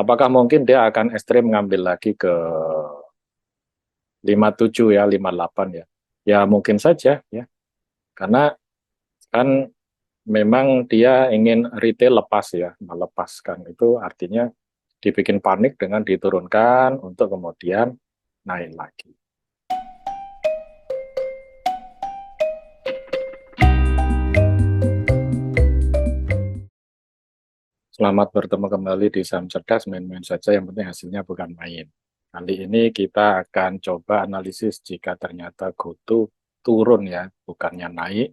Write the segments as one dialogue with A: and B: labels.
A: Apakah mungkin dia akan ekstrim ngambil lagi ke 57 ya, 58 ya? Ya mungkin saja ya, karena kan memang dia ingin retail lepas ya, melepaskan itu artinya dibikin panik dengan diturunkan untuk kemudian naik lagi. Selamat bertemu kembali di Saham Cerdas, main-main saja yang penting hasilnya bukan main. Kali ini kita akan coba analisis jika ternyata GoTo turun ya, bukannya naik.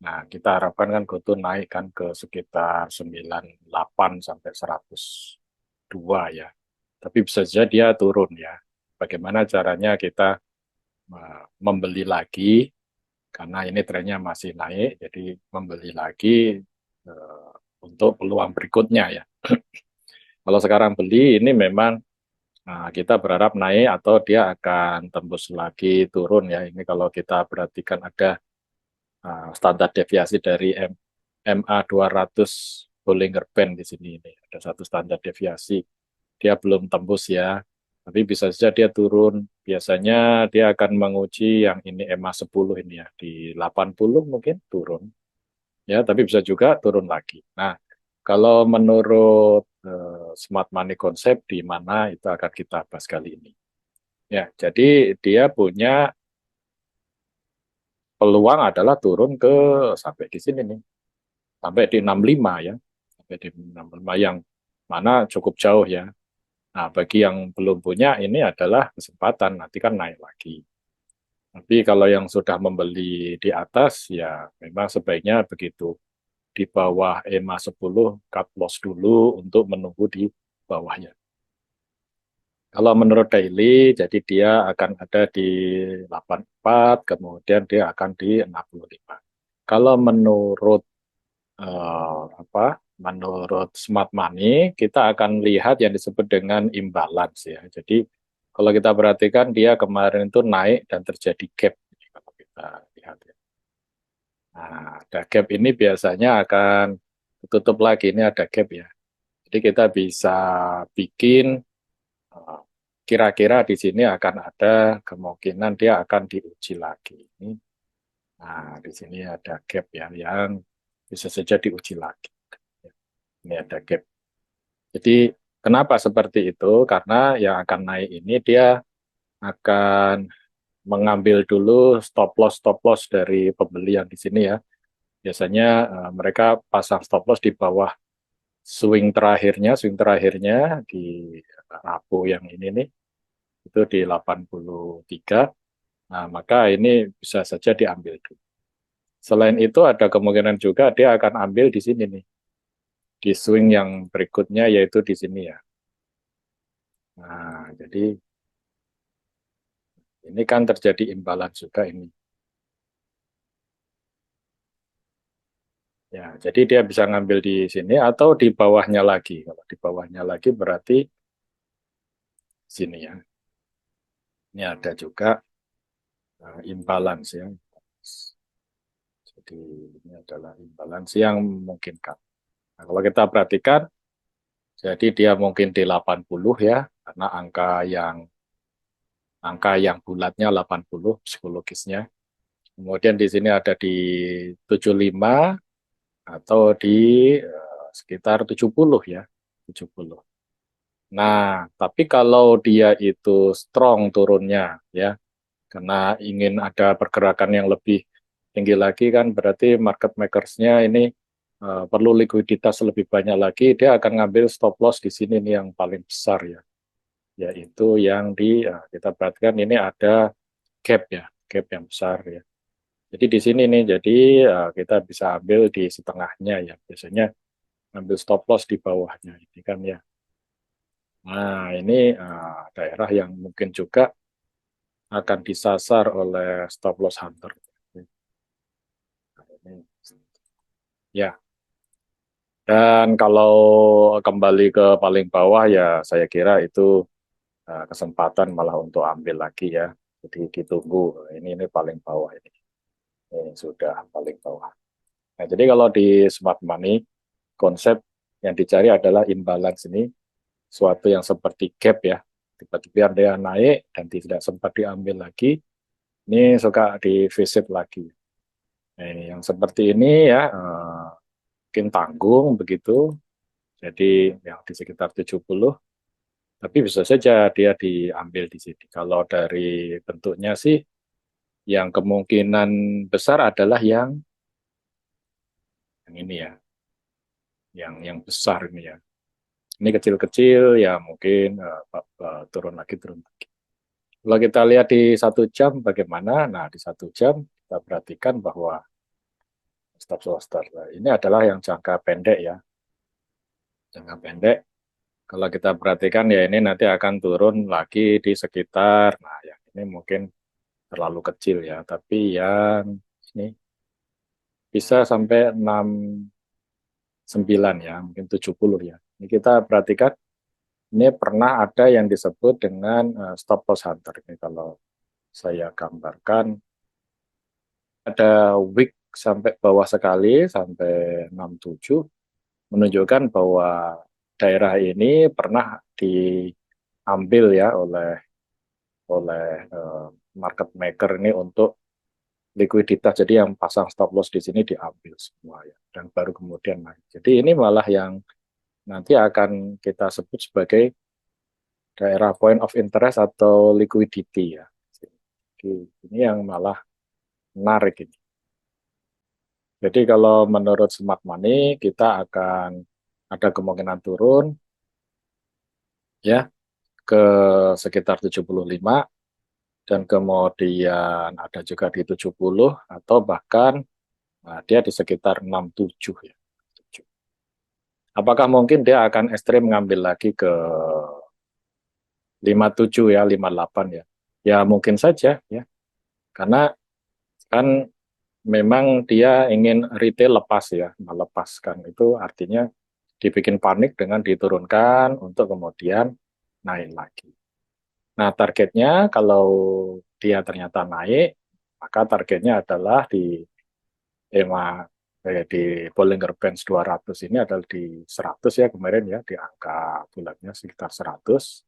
A: Nah, kita harapkan kan GoTo naik kan ke sekitar 98 sampai 102 ya. Tapi bisa saja dia turun ya. Bagaimana caranya kita membeli lagi, karena ini trennya masih naik, jadi membeli lagi untuk peluang berikutnya ya. Kalau sekarang beli ini memang kita berharap naik atau dia akan tembus lagi turun ya. Ini kalau kita perhatikan ada standar deviasi dari MA 200 Bollinger Band di sini ini. Ada satu standar deviasi. Dia belum tembus ya. Tapi bisa saja dia turun. Biasanya dia akan menguji yang ini MA 10 ini ya. Di 80 mungkin turun. Ya, tapi bisa juga turun lagi. Nah, kalau menurut Smart Money Concept di mana itu akan kita bahas kali ini. Ya, jadi dia punya peluang adalah turun ke sampai di sini nih, sampai di 65 ya, sampai di 65 yang mana cukup jauh ya. Nah, bagi yang belum punya ini adalah kesempatan, nanti kan naik lagi. Tapi kalau yang sudah membeli di atas ya memang sebaiknya begitu. Di bawah EMA 10 cut loss dulu untuk menunggu di bawahnya. Kalau menurut daily, jadi dia akan ada di 84, kemudian dia akan di 65. Kalau menurut apa? Menurut Smart Money, kita akan lihat yang disebut dengan imbalance ya. Jadi kalau kita perhatikan dia kemarin itu naik dan terjadi gap. Kalau kita lihat ya. Nah, ada gap ini biasanya akan tutup lagi. Ini ada gap ya. Jadi kita bisa bikin eh, kira-kira di sini akan ada kemungkinan dia akan diuji lagi. Nah, di sini ada gap ya yang bisa saja diuji lagi. Ini ada gap. Jadi kenapa seperti itu? Karena yang akan naik ini dia akan mengambil dulu stop loss dari pembeli yang di sini ya. Biasanya mereka pasang stop loss di bawah swing terakhirnya di Rabu yang ini nih, itu di 83. Nah, maka ini bisa saja diambil dulu. Selain itu ada kemungkinan juga dia akan ambil di sini nih, di swing yang berikutnya yaitu di sini ya. Nah, jadi ini kan terjadi imbalance juga ini. Ya, jadi dia bisa ngambil di sini atau di bawahnya lagi. Kalau di bawahnya lagi berarti sini ya. Ini ada juga imbalance ya. Jadi ini adalah imbalance yang memungkinkan. Nah, kalau kita perhatikan, jadi dia mungkin di 80 ya, karena angka yang bulatnya 80 psikologisnya. Kemudian di sini ada di 75 atau di sekitar 70 ya, 70. Nah, tapi kalau dia itu strong turunnya ya, karena ingin ada pergerakan yang lebih tinggi lagi kan berarti market makers-nya ini perlu likuiditas lebih banyak lagi, dia akan ngambil stop loss di sini nih yang paling besar ya, yaitu yang di kita perhatikan ini ada gap ya, gap yang besar ya. Jadi di sini nih, jadi kita bisa ambil di setengahnya ya, biasanya ambil stop loss di bawahnya ini kan ya. Nah, ini daerah yang mungkin juga akan disasar oleh stop loss hunter. Ya, dan kalau kembali ke paling bawah ya saya kira itu kesempatan malah untuk ambil lagi ya. Jadi ditunggu, ini paling bawah ini sudah paling bawah. Nah, jadi kalau di smart money konsep yang dicari adalah imbalance ini suatu yang seperti gap ya, tiba-tiba dia naik dan tidak sempat diambil lagi, ini suka di visit lagi. Nah, ini yang seperti ini ya, mungkin tanggung begitu, jadi yang di sekitar 70, tapi bisa saja dia diambil di sini. Kalau dari bentuknya sih, yang kemungkinan besar adalah yang ini ya, yang besar ini ya. Ini kecil-kecil ya mungkin turun lagi, turun lagi. Kalau kita lihat di 1 jam bagaimana, nah di 1 jam kita perhatikan bahwa stop loss ini adalah yang jangka pendek ya. Jangka pendek, kalau kita perhatikan ya ini nanti akan turun lagi di sekitar, nah yang ini mungkin terlalu kecil ya, tapi yang ini bisa sampai 69 ya, mungkin 70 ya. Ini kita perhatikan, ini pernah ada yang disebut dengan stop loss hunter. Ini kalau saya gambarkan, ada wick sampai bawah sekali, sampai 67, menunjukkan bahwa daerah ini pernah diambil ya oleh oleh market maker ini untuk likuiditas. Jadi yang pasang stop loss di sini diambil semua ya, dan baru kemudian naik. Jadi ini malah yang nanti akan kita sebut sebagai daerah point of interest atau liquidity ya. Jadi ini yang malah menarik ini. Jadi kalau menurut smart money kita akan ada kemungkinan turun ya ke sekitar 75, dan kemudian ada juga di 70, atau bahkan dia di sekitar 67 ya. Apakah mungkin dia akan ekstrim ngambil lagi ke 57 ya, 58 ya? Ya mungkin saja ya. Karena kan memang dia ingin retail lepas ya, melepaskan itu artinya dibikin panik dengan diturunkan untuk kemudian naik lagi. Nah, targetnya kalau dia ternyata naik, maka targetnya adalah di Bollinger Bands 200 ini adalah di 100 ya kemarin ya, di angka bulannya sekitar 100.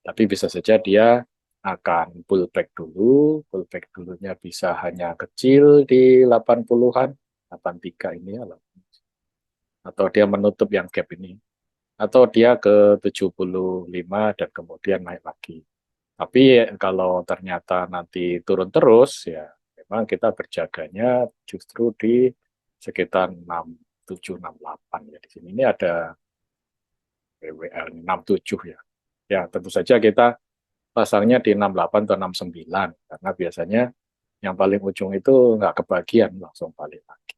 A: Tapi bisa saja dia akan pullback dulu, pullback dulunya bisa hanya kecil di 80-an, 83 ini ya, atau dia menutup yang gap ini, atau dia ke 75 dan kemudian naik lagi. Tapi kalau ternyata nanti turun terus, ya memang kita berjaganya justru di sekitar 67, 68 ya. Di sini ini ada BWL 67 ya. Ya tentu saja kita pasangnya di 68 atau 69, karena biasanya yang paling ujung itu nggak kebagian, langsung balik lagi.